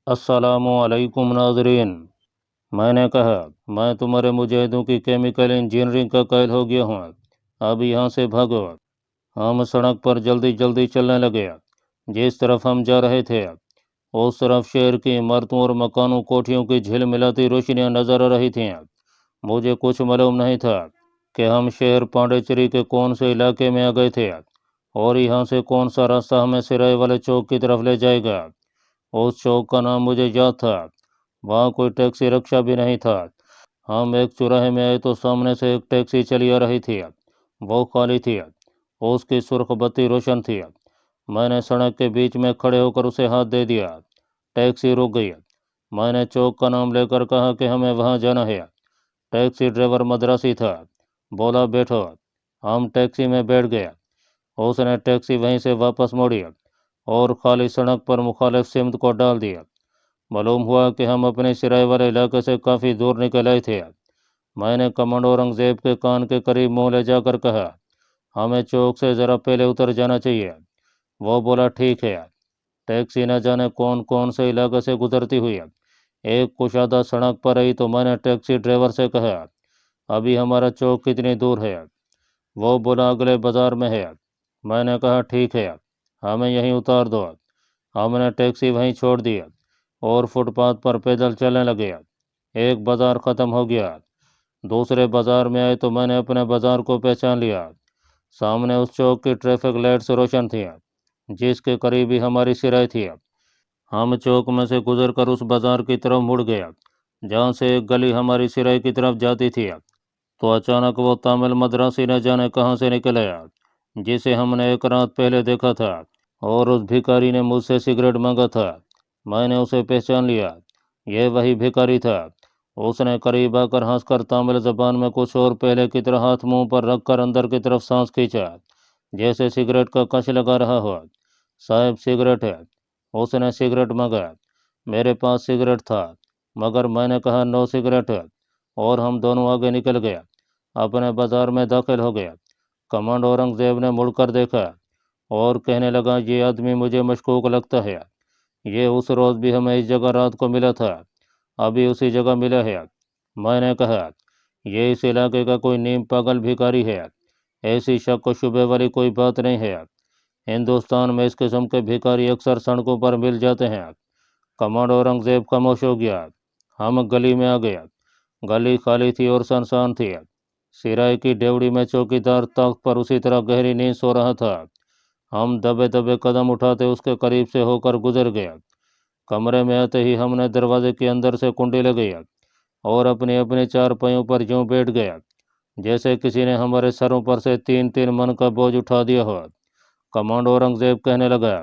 السلام علیکم ناظرین۔ میں نے کہا میں تمہارے مجاہدوں کی کیمیکل انجینئرنگ کا قائل ہو گیا ہوں، اب یہاں سے بھاگو۔ ہم سڑک پر جلدی جلدی چلنے لگے۔ جس طرف ہم جا رہے تھے اس طرف شہر کی عمارتوں اور مکانوں کوٹھیوں کی جھلملاتی روشنیاں نظر آ رہی تھیں۔ مجھے کچھ معلوم نہیں تھا کہ ہم شہر پانڈیچری کے کون سے علاقے میں آ گئے تھے اور یہاں سے کون سا راستہ ہمیں سرائے والے چوک کی طرف لے جائے گا۔ اس چوک کا نام مجھے یاد تھا، وہاں کوئی ٹیکسی رکشہ بھی نہیں تھا۔ ہم ایک چوراہے میں آئے تو سامنے سے ایک ٹیکسی چلی آ رہی تھی، وہ خالی تھی، اس کی سرخ بتی روشن تھی۔ میں نے سڑک کے بیچ میں کھڑے ہو کر اسے ہاتھ دے دیا، ٹیکسی رک گئی۔ میں نے چوک کا نام لے کر کہا کہ ہمیں وہاں جانا ہے۔ ٹیکسی ڈرائیور مدراسی تھا، بولا بیٹھو۔ ہم ٹیکسی میں بیٹھ گئے۔ اس نے ٹیکسی وہیں سے واپس موڑی اور خالی سڑک پر مخالف سمت کو ڈال دیا۔ معلوم ہوا کہ ہم اپنے سرائے والے علاقے سے کافی دور نکل آئے تھے۔ میں نے کمانڈو اورنگزیب کے کان کے قریب منہ لے جا کر کہا ہمیں چوک سے ذرا پہلے اتر جانا چاہیے۔ وہ بولا ٹھیک ہے۔ ٹیکسی نہ جانے کون کون سے علاقے سے گزرتی ہوئی ایک کشادہ سڑک پر آئی تو میں نے ٹیکسی ڈرائیور سے کہا ابھی ہمارا چوک کتنی دور ہے؟ وہ بولا اگلے بازار میں ہے۔ میں نے کہا ٹھیک ہے، ہمیں یہیں اتار دو۔ ہم نے ٹیکسی وہیں چھوڑ دی اور فٹ پاتھ پر پیدل چلنے لگے۔ ایک بازار ختم ہو گیا، دوسرے بازار میں آئے تو میں نے اپنے بازار کو پہچان لیا۔ سامنے اس چوک کی ٹریفک لائٹس روشن تھیں جس کے قریب ہی ہماری سرائے تھی۔ ہم چوک میں سے گزر کر اس بازار کی طرف مڑ گیا جہاں سے ایک گلی ہماری سرائے کی طرف جاتی تھی۔ تو اچانک وہ تامل مدراسی نہ جانے کہاں سے نکل آیا جسے ہم نے ایک رات پہلے دیکھا تھا، اور اس بھکاری نے مجھ سے سگریٹ مانگا تھا۔ میں نے اسے پہچان لیا، یہ وہی بھکاری تھا۔ اس نے قریب آ کر ہنس کر تامل زبان میں کچھ اور پہلے کی طرح ہاتھ منہ پر رکھ کر اندر کی طرف سانس کھینچا جیسے سگریٹ کا کش لگا رہا ہو۔ صاحب سگریٹ ہے؟ اس نے سگریٹ مانگا۔ میرے پاس سگریٹ تھا مگر میں نے کہا نو سگریٹ، اور ہم دونوں آگے نکل گیا، اپنے بازار میں داخل ہو گیا۔ کمانڈو اورنگزیب نے مڑ کر دیکھا اور کہنے لگا یہ آدمی مجھے مشکوک لگتا ہے، یہ اس روز بھی ہمیں اس جگہ رات کو ملا تھا، ابھی اسی جگہ ملا ہے۔ میں نے کہا یہ اس علاقے کا کوئی نیم پاگل بھکاری ہے، ایسی شک و شبے والی کوئی بات نہیں ہے، ہندوستان میں اس قسم کے بھکاری اکثر سڑکوں پر مل جاتے ہیں۔ کمانڈو اورنگزیب خاموش ہو گیا۔ ہم گلی میں آ گئے، گلی خالی تھی اور سنسان تھی۔ سرائے کی ڈیوڑی میں چوکیدار تخت پر اسی طرح گہری نیند سو رہا تھا۔ ہم دبے دبے قدم اٹھاتے اس کے قریب سے ہو کر گزر گیا۔ کمرے میں آتے ہی ہم نے دروازے کے اندر سے کنڈی لگائی اور اپنی اپنی چارپائیوں پر یوں بیٹھ گیا جیسے کسی نے ہمارے سروں پر سے 3 من کا بوجھ اٹھا دیا ہو۔ کمانڈو اورنگزیب کہنے لگا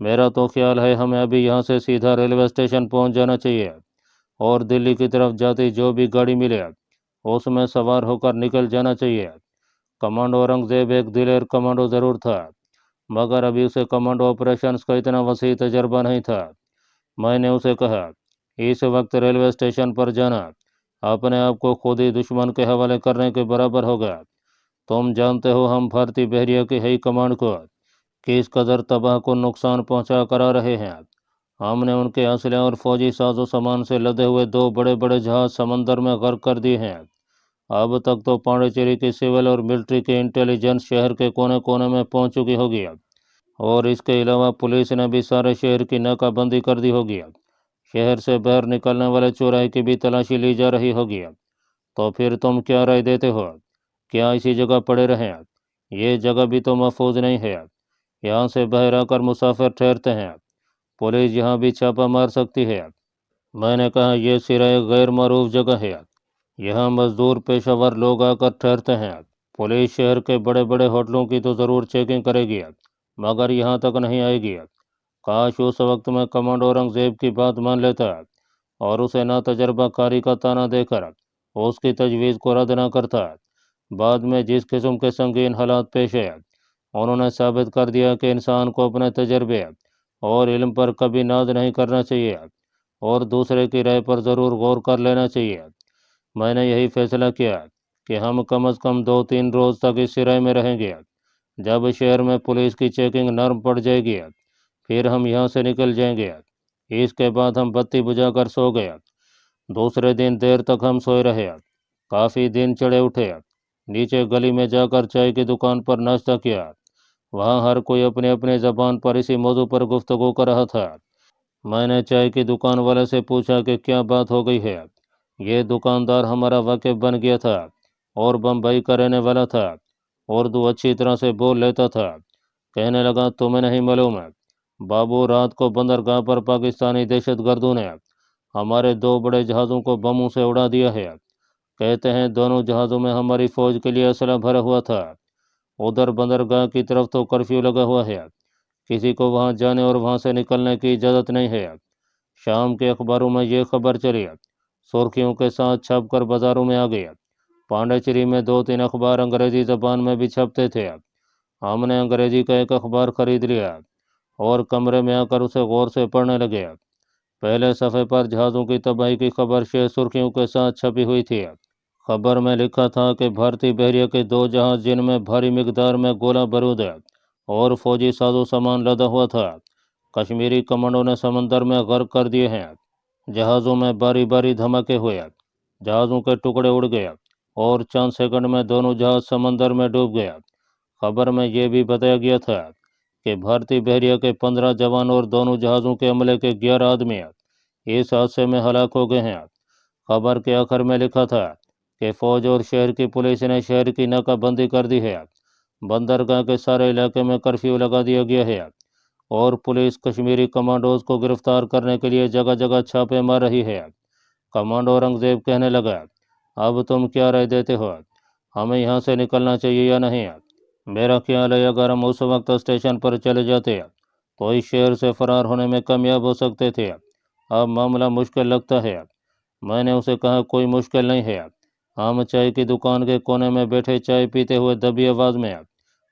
میرا تو خیال ہے ہمیں ابھی یہاں سے سیدھا ریلوے اسٹیشن پہنچ جانا چاہیے اور دلی کی طرف جاتی جو بھی گاڑی ملے اس میں سوار ہو کر نکل جانا چاہیے۔ کمانڈو اورنگزیب ایک دلیر کمانڈو ضرور تھا مگر ابھی اسے کمانڈو آپریشنز کا اتنا وسیع تجربہ نہیں تھا۔ میں نے اسے کہا اس وقت ریلوے اسٹیشن پر جانا اپنے آپ کو خود ہی دشمن کے حوالے کرنے کے برابر ہوگا۔ تم جانتے ہو ہم بھارتی بحریہ کی ہائی کمانڈ کو کس قدر تباہ کو نقصان پہنچا کر آ رہے ہیں۔ ہم نے ان کے اسلحے اور فوجی ساز و سامان سے لدے ہوئے 2 بڑے بڑے جہاز سمندر میں غرق کر دیے ہیں۔ اب تک تو پانڈیچیری کی سول اور ملٹری کی انٹیلیجنس شہر کے کونے کونے میں پہنچ چکی ہوگی، اور اس کے علاوہ پولیس نے بھی سارے شہر کی ناکہ بندی کر دی ہوگی۔ شہر سے باہر نکلنے والے چوراہے کی بھی تلاشی لی جا رہی ہوگی۔ تو پھر تم کیا رائے دیتے ہو؟ کیا اسی جگہ پڑے رہیں؟ یہ جگہ بھی تو محفوظ نہیں ہے، یہاں سے باہر آ کر مسافر ٹھہرتے ہیں، پولیس یہاں بھی چھاپہ مار سکتی ہے۔ میں نے کہا یہ سرائے غیر معروف جگہ ہے، یہاں مزدور پیشہ ور لوگ آ کر ٹھہرتے ہیں، پولیس شہر کے بڑے بڑے ہوٹلوں کی تو ضرور چیکنگ کرے گی مگر یہاں تک نہیں آئے گی۔ کاش اس وقت میں کمانڈو اورنگزیب کی بات مان لیتا اور اسے نا تجربہ کاری کا تانا دے کر اس کی تجویز کو رد نہ کرتا۔ بعد میں جس قسم کے سنگین حالات پیش آئے انہوں نے ثابت کر دیا کہ انسان کو اپنے تجربے اور علم پر کبھی ناز نہیں کرنا چاہیے اور دوسرے کی رائے پر ضرور غور کر لینا چاہیے۔ میں نے یہی فیصلہ کیا کہ ہم کم از کم 2-3 روز تک اس سرائے میں رہیں گے، جب شہر میں پولیس کی چیکنگ نرم پڑ جائے گی پھر ہم یہاں سے نکل جائیں گے۔ इसके बाद हम बत्ती बुझा कर सो गए। दूसरे दिन देर तक हम सोए रहे। काफ़ी दिन चढ़े उठे। नीचे गली में जाकर चाय की दुकान पर नाश्ता किया। वहाँ हर कोई अपने अपने ज़बान पर इसी मौजू पर गुफ्तगू कर रहा था। मैंने चाय की दुकान वाले से पूछा कि क्या बात हो गई है। ये दुकानदार हमारा वाकिफ बन गया था और बम्बई का रहने वाला था। उर्दू अच्छी तरह से बोल लेता था। कहने लगा, तुम्हें नहीं मालूम है बाबू, रात को बंदरगाह पर पाकिस्तानी दहशतगर्दों ने हमारे 2 बड़े जहाज़ों को बमों से उड़ा दिया है। कहते हैं दोनों जहाज़ों में हमारी फ़ौज के लिए असला भरा हुआ था। उधर बंदरगाह की तरफ तो कर्फ्यू लगा हुआ है। किसी को वहां जाने और वहां से निकलने की इजाज़त नहीं है। शाम के अखबारों में ये खबर चली। सुर्खियों के साथ छपकर बाज़ारों में आ गई। पांडिचेरी में 2-3 अखबार अंग्रेज़ी ज़बान में भी छपते थे। हमने अंग्रेज़ी का एक अखबार खरीद लिया और कमरे में आकर उसे गौर से पढ़ने लगे। पहले सफ़े पर जहाज़ों की तबाही की खबर शेष सुर्खियों के साथ छपी हुई थी। खबर में लिखा था कि भारतीय बहरिया के 2 जहाज़ जिनमें भारी मिकदार में गोला बारूद और फौजी साजो सामान लदा हुआ था, कश्मीरी कमांडो ने समंदर में गर्क कर दिए हैं। जहाज़ों में बारी बारी धमाके हुए। जहाज़ों के टुकड़े उड़ गए और चंद सेकंड में दोनों जहाज़ समंदर में डूब गए। खबर में यह भी बताया गया था कि भारतीय बहरिया के 15 जवान और दोनों जहाज़ों के अमले के 11 आदमी इस हादसे में हलाक हो गए हैं। खबर के आखिर में लिखा था कि फौज और शहर की पुलिस ने शहर की नाकाबंदी कर दी है। बंदरगाह के सारे इलाके में कर्फ्यू लगा दिया गया है और पुलिस कश्मीरी कमांडोज को गिरफ्तार करने के लिए जगह जगह छापे मार रही है। कमांडो औरंगजेब कहने लगा, अब तुम क्या राय देते हो, हमें यहाँ से निकलना चाहिए या नहीं? मेरा ख्याल है अगर हम उस वक्त स्टेशन पर चले जाते तो इस शहर से फरार होने में कामयाब हो सकते थे। अब मामला मुश्किल लगता है। मैंने उसे कहा, कोई मुश्किल नहीं है। हम चाय की दुकान के कोने में बैठे चाय पीते हुए दबी आवाज़ में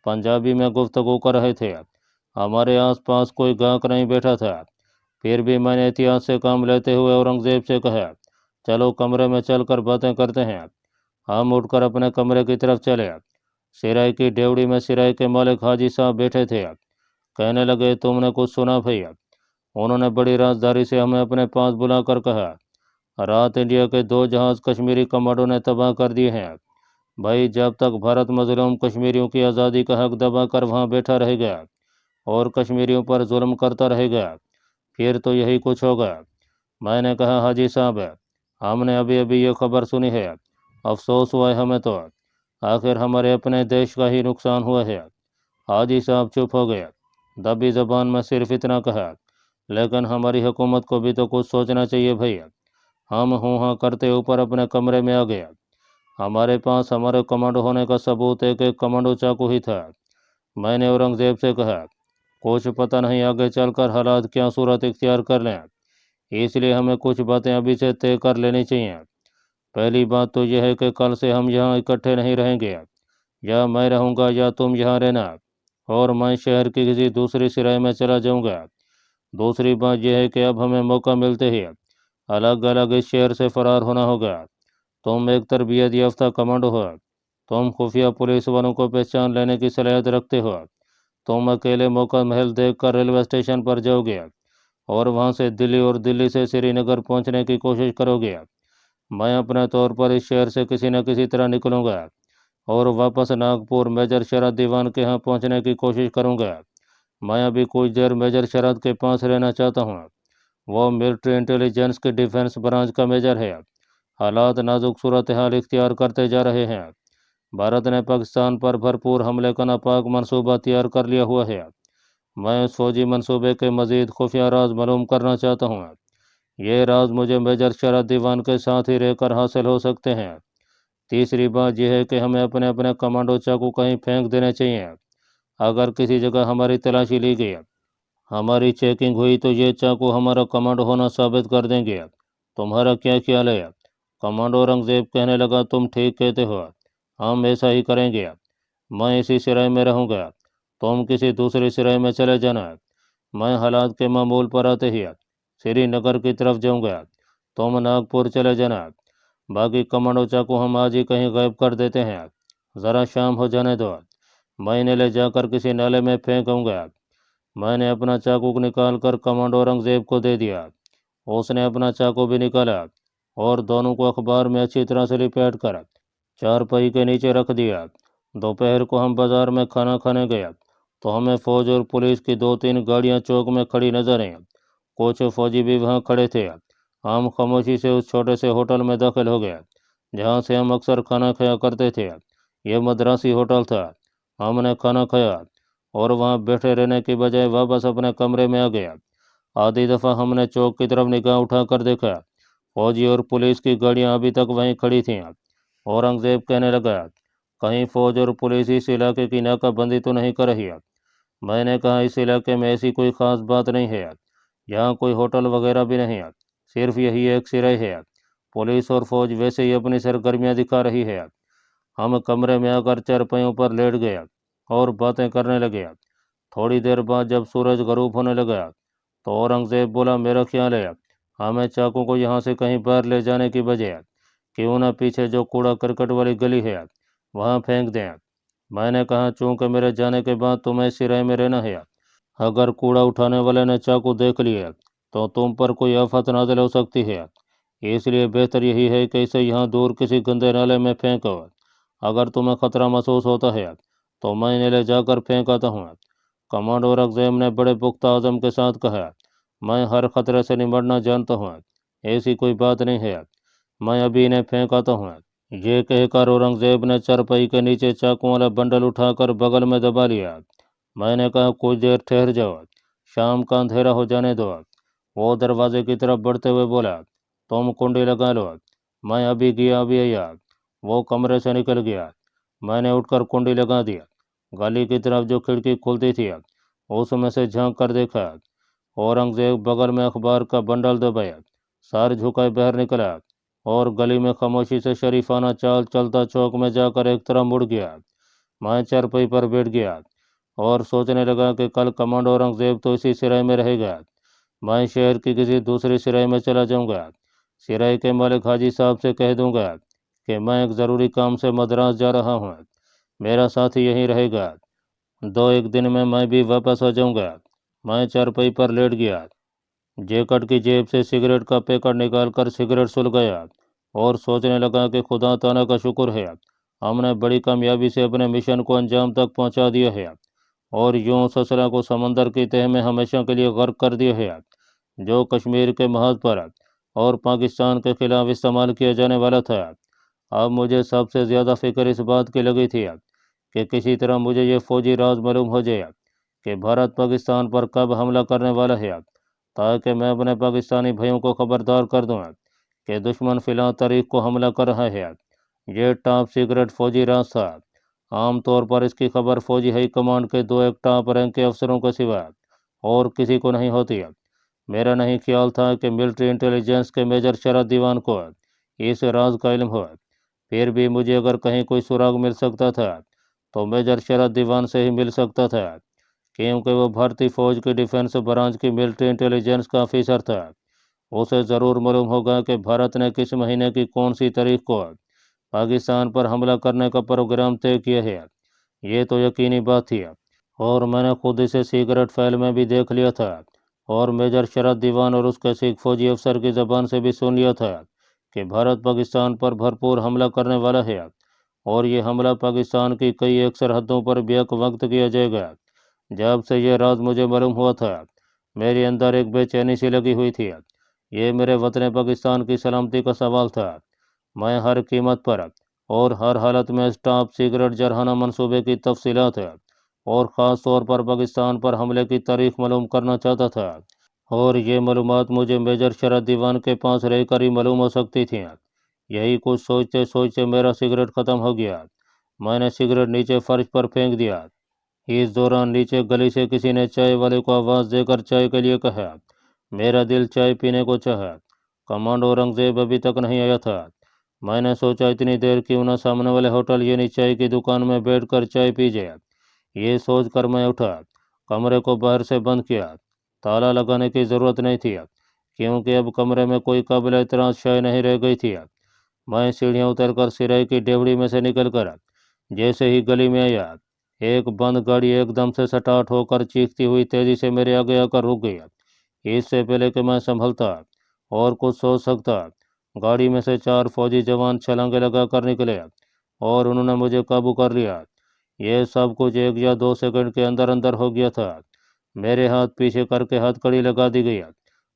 पंजाबी में गुफ्तगू कर रहे थे। हमारे आसपास कोई गाहक नहीं बैठा था। फिर भी मैंने एहतियात से काम लेते हुए औरंगजेब से कहा, चलो कमरे में चलकर बातें करते हैं। हम उठकर अपने कमरे की तरफ चले। सिराय की डेवड़ी में सिराय के मालिक हाजी साहब बैठे थे। कहने लगे, तुमने कुछ सुना भैया? उन्होंने बड़ी राजदारी से हमें अपने पास बुलाकर कहा, रात इंडिया के 2 जहाज़ कश्मीरी कमांडो ने तबाह कर दिए हैं। भाई, जब तक भारत मजलूम कश्मीरियों की आज़ादी का हक दबा कर वहाँ बैठा रहेगा और कश्मीरियों पर जुल्म करता रहेगा, फिर तो यही कुछ होगा। मैंने कहा, हाजी साहब, हमने अभी अभी ये खबर सुनी है, अफसोस हुआ है हमें तो। आखिर हमारे अपने देश का ही नुकसान हुआ है। हाजी साहब चुप हो गए। दबी जबान में सिर्फ इतना कहा, लेकिन हमारी हुकूमत को भी तो कुछ सोचना चाहिए भैया। हम हूँ हाँ करते ऊपर अपने कमरे में आ गया। हमारे पास हमारे कमांडो होने का सबूत एक एक कमांडो चाकू ही था। मैंने औरंगजेब से कहा, कुछ पता नहीं आगे चलकर हालात क्या सूरत इख्तियार कर लें, इसलिए हमें कुछ बातें अभी से तय कर लेनी चाहिए। पहली बात तो यह है कि कल से हम यहाँ इकट्ठे नहीं रहेंगे। या मैं रहूँगा या तुम यहाँ रहना, और मैं शहर की किसी दूसरी सिराय में चला जाऊँगा। दूसरी बात यह है कि अब हमें मौका मिलते ही अलग अलग इस शहर से फरार होना होगा। तुम एक तरबियत याफ्ता कमांडो हो। तुम खुफिया पुलिस वालों को पहचान लेने की सलाहियत रखते हो। तुम अकेले मौका महल देखकर रेलवे स्टेशन पर जाओगे और वहां से दिल्ली और दिल्ली से श्रीनगर पहुंचने की कोशिश करोगे। मैं अपने तौर पर इस शहर से किसी न किसी तरह निकलूंगा और वापस नागपुर मेजर शरद दीवान के यहाँ पहुंचने की कोशिश करूंगा। मैं अभी कुछ देर मेजर शरद के पास रहना चाहता हूँ। वो मिलिट्री इंटेलिजेंस की डिफेंस ब्रांच का मेजर है। हालात नाजुक सूरत हाल इख्तियार करते जा रहे हैं। भारत ने पाकिस्तान पर भरपूर हमले का नापाक मंसूबा तैयार कर लिया हुआ है। मैं उस फौजी मंसूबे के मजीद खुफिया राज मालूम करना चाहता हूँ। ये राज मुझे मेजर शरद दीवान के साथ ही रहकर हासिल हो सकते हैं। तीसरी बात यह है कि हमें अपने अपने कमांडो चाकू कहीं फेंक देने चाहिए। अगर किसी जगह हमारी तलाशी ली गई, हमारी चेकिंग हुई, तो ये चाकू हमारा कमांडो होना साबित कर देंगे। तुम्हारा क्या ख्याल है? कमांडो औरंगजेब कहने लगा, तुम ठीक कहते हो, हम ऐसा ही करेंगे। मैं इसी सिराय में रहूँगा, तुम किसी दूसरी सिराय में चले जाना। मैं हालात के मामूल पर आते ही श्रीनगर की तरफ जाऊँगा, तुम नागपुर चले जाना। बाकी कमांडो चाकू हम आज ही कहीं गायब कर देते हैं। ज़रा शाम हो जाने दो, मैं इन्हें ले जाकर किसी नाले में फेंकूँगा। मैंने अपना चाकू निकाल कर कमांडो औरंगजेब को दे दिया। उसने अपना चाकू भी निकाला और दोनों को अखबार में अच्छी तरह से लिपेट कर चारपाई के नीचे रख दिया। दोपहर को हम बाजार में खाना खाने गए तो हमें फौज और पुलिस की 2-3 गाड़ियां चौक में खड़ी नजर आईं। कुछ फौजी भी वहां खड़े थे। हम खामोशी से उस छोटे से होटल में दाखिल हो गए जहां से हम अक्सर खाना खाया करते थे। यह मद्रासी होटल था। हमने खाना खाया और वहां बैठे रहने की बजाय वापस अपने कमरे में आ गया। आधी दफ़ा हमने चौक की तरफ निगाह उठाकर देखा। फौजी और पुलिस की गाड़ियां अभी तक वहीं खड़ी थीं। औरंगजेब कहने लगा, कहीं फौज और पुलिस इस इलाके की नाकाबंदी तो नहीं कर रही है। मैंने कहा, इस इलाके में ऐसी कोई ख़ास बात नहीं है। यहाँ कोई होटल वगैरह भी नहीं है, सिर्फ यही एक सिराई है। पुलिस और फौज वैसे ही अपनी सरगर्मियाँ दिखा रही है। हम कमरे में आकर चारपाइयों पर लेट गए और बातें करने लगे। थोड़ी देर बाद जब सूरज गरूब होने लगा तो औरंगजेब बोला, मेरा ख्याल है हमें चाकू को यहाँ से कहीं बाहर ले जाने की बजाय क्यों ना पीछे जो कूड़ा करकट वाली गली है वहाँ फेंक दें। मैंने कहा, चूंकि मेरे जाने के बाद तुम्हें सिराय में रहना है, अगर कूड़ा उठाने वाले ने चाकू देख लिया तो तुम पर कोई आफत नाजिल हो सकती है। इसलिए बेहतर यही है कि इसे यहाँ दूर किसी गंदे नाले में फेंको। अगर तुम्हें खतरा महसूस होता है तो मैं इन्हें ले जाकर फेंक आता हूँ। कमांडो औरंगजेब ने बड़े पुख्ता आज़म के साथ कहा, मैं हर खतरे से निपटना जानता हूँ, ऐसी कोई बात नहीं है, मैं अभी इन्हें फेंक आता हूँ। ये कहकर औरंगजेब ने चारपाई के नीचे चाकू वाला बंडल उठाकर बगल में दबा लिया। मैंने कहा, कुछ देर ठहर जाओ, शाम का अंधेरा हो जाने दो। वो दरवाजे की तरफ बढ़ते हुए बोला, तुम कुंडी लगा लो, मैं अभी गया अभी आया। वो कमरे से निकल गया। मैंने उठकर कुंडी लगा दिया। गली की तरफ जो खिड़की खुलती थी उसमें से झांक कर देखा। औरंगजेब बगल में अखबार का बंडल दबाया, सर झुकाए बाहर निकला और गली में खामोशी से शरीफाना चाल चलता चौक में जाकर एक तरफ मुड़ गया। मैं चारपाई पर बैठ गया और सोचने लगा कि कल कमांडो औरंगजेब तो इसी सिराय में रहेगा। मैं शहर की किसी दूसरी सिराय में चला जाऊंगा। सिराय के मालिक हाजी साहब से कह दूंगा कि मैं एक ज़रूरी काम से मद्रास जा रहा हूँ, मेरा साथी यहीं रहेगा। 2-1 दिन में मैं भी वापस आ जाऊंगा। मैं चारपाई पर लेट गया, जैकेट की जेब से सिगरेट का पैकेट निकालकर सिगरेट सुलगाया और सोचने लगा कि खुदा ताला का शुक्र है, हमने बड़ी कामयाबी से अपने मिशन को अंजाम तक पहुंचा दिया है और यूं ससरा को समंदर की तह में हमेशा के लिए गर्क कर दिया है, जो कश्मीर के महज पर और पाकिस्तान के खिलाफ इस्तेमाल किया जाने वाला था। अब मुझे सबसे ज़्यादा फिक्र इस बात की लगी थी कि किसी तरह मुझे ये फौजी राज मालूम हो जाए कि भारत पाकिस्तान पर कब हमला करने वाला है, ताकि मैं अपने पाकिस्तानी भाइयों को खबरदार कर दूँ कि दुश्मन फिलहाल तारीख को हमला कर रहा है। ये टॉप सीक्रेट फौजी राज था। आमतौर पर इसकी खबर फौजी हाई कमांड के 2-1 टॉप रैंक के अफसरों के सिवा और किसी को नहीं होती। मेरा नहीं ख्याल था कि मिलिट्री इंटेलिजेंस के मेजर शरद दीवान को इस राज का इल्म हो। फिर भी मुझे अगर कहीं कोई सुराग मिल सकता था तो मेजर शरद दीवान से ही मिल सकता था, क्योंकि वो भारतीय फौज की डिफेंस ब्रांच की मिलिट्री इंटेलिजेंस का ऑफिसर था। उसे ज़रूर मालूम होगा कि भारत ने किस महीने की कौन सी तारीख को पाकिस्तान पर हमला करने का प्रोग्राम तय किया है। ये तो यकीनी बात थी और मैंने खुद इसे सीक्रेट फाइल में भी देख लिया था और मेजर शरद दीवान और उसके सिख फौजी अफसर की ज़बान से भी सुन लिया था कि भारत पाकिस्तान पर भरपूर हमला करने वाला है और ये हमला पाकिस्तान की कई एक सरहदों पर बेक वक्त किया जाएगा। जब से यह राज मुझे मालूम हुआ था, मेरे अंदर एक बेचैनी सी लगी हुई थी। ये मेरे वतन पाकिस्तान की सलामती का सवाल था। मैं हर कीमत पर और हर हालत में टॉप सीक्रेट जरहाना मंसूबे की तफसीलात और ख़ास तौर पर पाकिस्तान पर हमले की तारीख मालूम करना चाहता था और ये मालूमात मुझे मेजर शरद दीवान के पास रहकर ही मालूम हो सकती थी। यही कुछ सोचते सोचते मेरा सिगरेट ख़त्म हो गया। मैंने सिगरेट नीचे फर्श पर फेंक दिया। इस दौरान नीचे गली से किसी ने चाय वाले को आवाज़ देकर चाय के लिए कहा। मेरा दिल चाय पीने को चाहा। कमांडो औरंगजेब अभी तक नहीं आया था। मैंने सोचा इतनी देर क्यों न सामने वाले होटल यानी चाय की दुकान में बैठकर चाय पी जाए। ये सोचकर मैं उठा, कमरे को बाहर से बंद किया। ताला लगाने की ज़रूरत नहीं थी क्योंकि अब कमरे में कोई काबिल एतराज़ शय नहीं रह गई थी। मैं सीढ़ियाँ उतरकर सिराय की डेवड़ी में से निकलकर जैसे ही गली में आया, एक बंद गाड़ी एकदम से स्टार्ट होकर चीखती हुई तेजी से मेरे आगे आकर रुक गई। इससे पहले कि मैं संभलता और कुछ सोच सकता, गाड़ी में से 4 फौजी जवान छलांगे लगाकर निकले और उन्होंने मुझे काबू कर लिया। यह सब कुछ 1 या 2 सेकंड के अंदर अंदर हो गया था। मेरे हाथ पीछे करके हथकड़ी लगा दी गई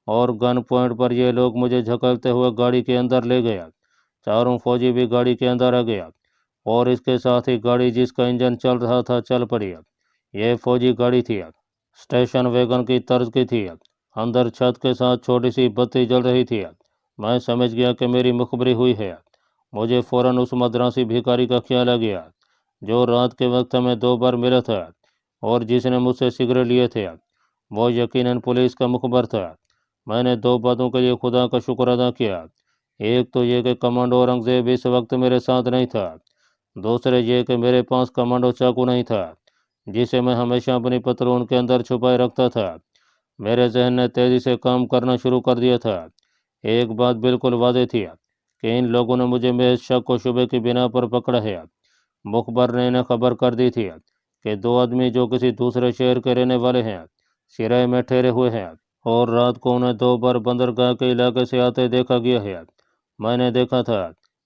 और गन पॉइंट पर ये लोग मुझे झकलते हुए गाड़ी के अंदर ले गया। चारों फौजी भी गाड़ी के अंदर आ गया और इसके साथ ही गाड़ी जिसका इंजन चल रहा था चल पड़ी। यह फौजी गाड़ी थी, स्टेशन वैगन की तर्ज की थी। अंदर छत के साथ छोटी सी बत्ती जल रही थी। मैं समझ गया कि मेरी मुखबरी हुई है। मुझे फौरन उस मद्रासी भिखारी का ख्याल आ गया जो रात के वक्त हमें 2 बार मिला था और जिसने मुझसे सिगरेट लिए थे। वो यकीनन पुलिस का मुखबर था। मैंने 2 बातों के लिए खुदा का शुक्र अदा किया। एक तो ये कि कमांडो औरंगजेब इस वक्त मेरे साथ नहीं था। दूसरे ये कि मेरे पास कमांडो चाकू नहीं था जिसे मैं हमेशा अपनी पतलून के अंदर छुपाए रखता था। मेरे जहन ने तेजी से काम करना शुरू कर दिया था। एक बात बिल्कुल वाज़ेह थी कि इन लोगों ने मुझे महज शक व शुबे की बिना पर पकड़ा है। मुखबर ने इन्हें खबर कर दी थी कि 2 आदमी जो किसी दूसरे शहर के रहने वाले हैं सिराय में ठहरे हुए हैं और रात को उन्हें 2 बार बंदरगाह के इलाके से आते देखा गया है। मैंने देखा था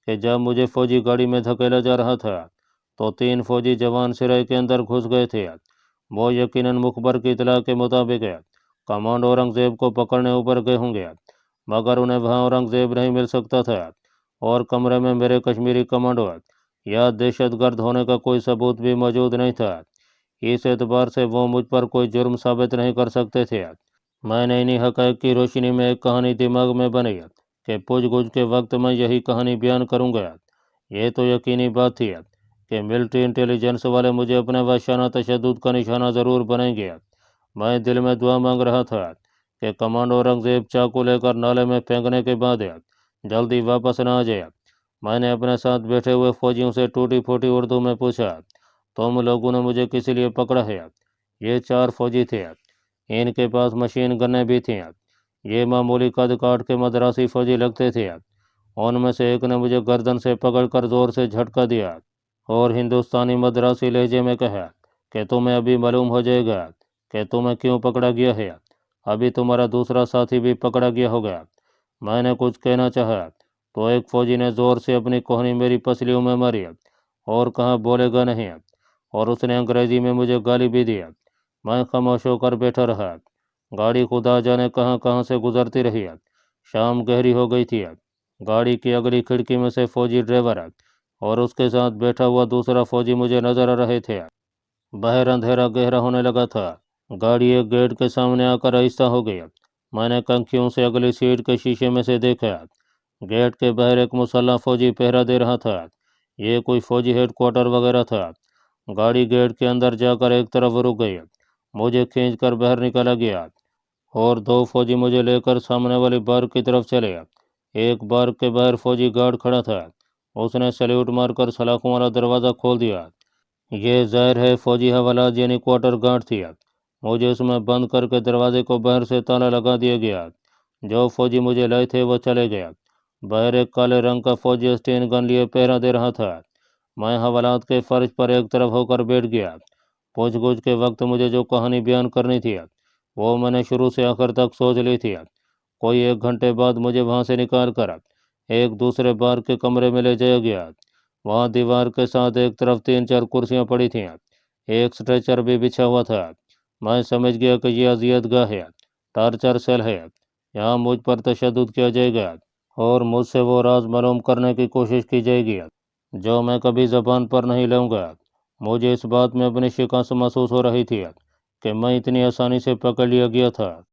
कि जब मुझे फौजी गाड़ी में धकेला जा रहा था तो 3 फौजी जवान सिराय के अंदर घुस गए थे। वो यकीनन मुखबर की इतला के मुताबिक कमांडो औरंगजेब को पकड़ने ऊपर गए होंगे, मगर उन्हें वहां औरंगजेब नहीं मिल सकता था और कमरे में मेरे कश्मीरी कमांडो या दहशतगर्द होने का कोई सबूत भी मौजूद नहीं था। इस एतबार से वो मुझ पर कोई जुर्म साबित नहीं कर सकते थे। मैंने इन्हीं हक़ाइक़ की रोशनी में एक कहानी दिमाग में बनाई कि पूछ-गुछ के वक्त मैं यही कहानी बयान करूंगा। ये तो यकीनी बात थी कि मिलिट्री इंटेलिजेंस वाले मुझे अपने वहशाना तशद्दुद का निशाना ज़रूर बनाएंगे। मैं दिल में दुआ मांग रहा था कि कमांडो औरंगजेब चाकू लेकर नाले में फेंकने के बाद जल्दी वापस न आ जाए। मैंने अपने साथ बैठे हुए फौजियों से टूटी फूटी उर्दू में पूछा, तुम लोगों ने मुझे किस लिए पकड़ा है? ये 4 फौजी थे। इनके पास मशीन गन्नें भी थीं। ये मामूली कद काट के मद्रासी फौजी लगते थे। उनमें से एक ने मुझे गर्दन से पकड़कर जोर से झटका दिया और हिंदुस्तानी मद्रासी लहजे में कहा कि तुम्हें अभी मालूम हो जाएगा कि तुम्हें क्यों पकड़ा गया है। अभी तुम्हारा दूसरा साथी भी पकड़ा गया होगा। मैंने कुछ कहना चाहा तो एक फौजी ने जोर से अपनी कोहनी मेरी पसलियों में मारी और कहा, बोलेगा नहीं, और उसने अंग्रेजी में मुझे गाली भी दी। मैं खामोश होकर बैठा रहा। गाड़ी खुदा जाने कहाँ कहाँ से गुजरती रही। शाम गहरी हो गई थी। गाड़ी की अगली खिड़की में से फौजी ड्राइवर और उसके साथ बैठा हुआ दूसरा फौजी मुझे नजर आ रहे थे। बाहर अंधेरा गहरा होने लगा था। गाड़ी एक गेट के सामने आकर आहिस्ता हो गई। मैंने कंखियों से अगली सीट के शीशे में से देखा। गेट के बाहर एक मुसल्ला फौजी पहरा दे रहा था। ये कोई फौजी हेडक्वार्टर वगैरह था। गाड़ी गेट के अंदर जाकर एक तरफ रुक गई। मुझे खींचकर बाहर निकाला गया और 2 फौजी मुझे लेकर सामने वाली बार की तरफ चले। एक बार के बाहर फौजी गार्ड खड़ा था। उसने सैल्यूट मारकर सलाखों वाला दरवाज़ा खोल दिया। ये ज़ाहिर है फौजी हवालात यानी क्वार्टर गार्ड थी। मुझे उसमें बंद करके दरवाजे को बाहर से ताला लगा दिया गया। जो फौजी मुझे लाए थे वो चले गए। बाहर एक काले रंग का फौजी स्टेन गन लिए पहरा दे रहा था। मैं हवालात के फर्श पर एक तरफ होकर बैठ गया। पूछ-गुछ के वक्त मुझे जो कहानी बयान करनी थी वो मैंने शुरू से आखिर तक सोच ली थी। कोई 1 घंटे बाद मुझे वहाँ से निकाल कर एक दूसरे बार के कमरे में ले जाया गया। वहाँ दीवार के साथ एक तरफ 3-4 कुर्सियाँ पड़ी थीं। एक स्ट्रेचर भी बिछा हुआ था। मैं समझ गया कि ये अजियतगाह है, टार्चर सेल है। यहाँ मुझ पर तशद्दुद किया जाएगा और मुझसे वो राज मालूम करने की कोशिश की जाएगी जो मैं कभी ज़बान पर नहीं लाऊंगा। मुझे इस बात में अपनी शिकस्त महसूस हो रही थी कि मैं इतनी आसानी से पकड़ लिया गया था।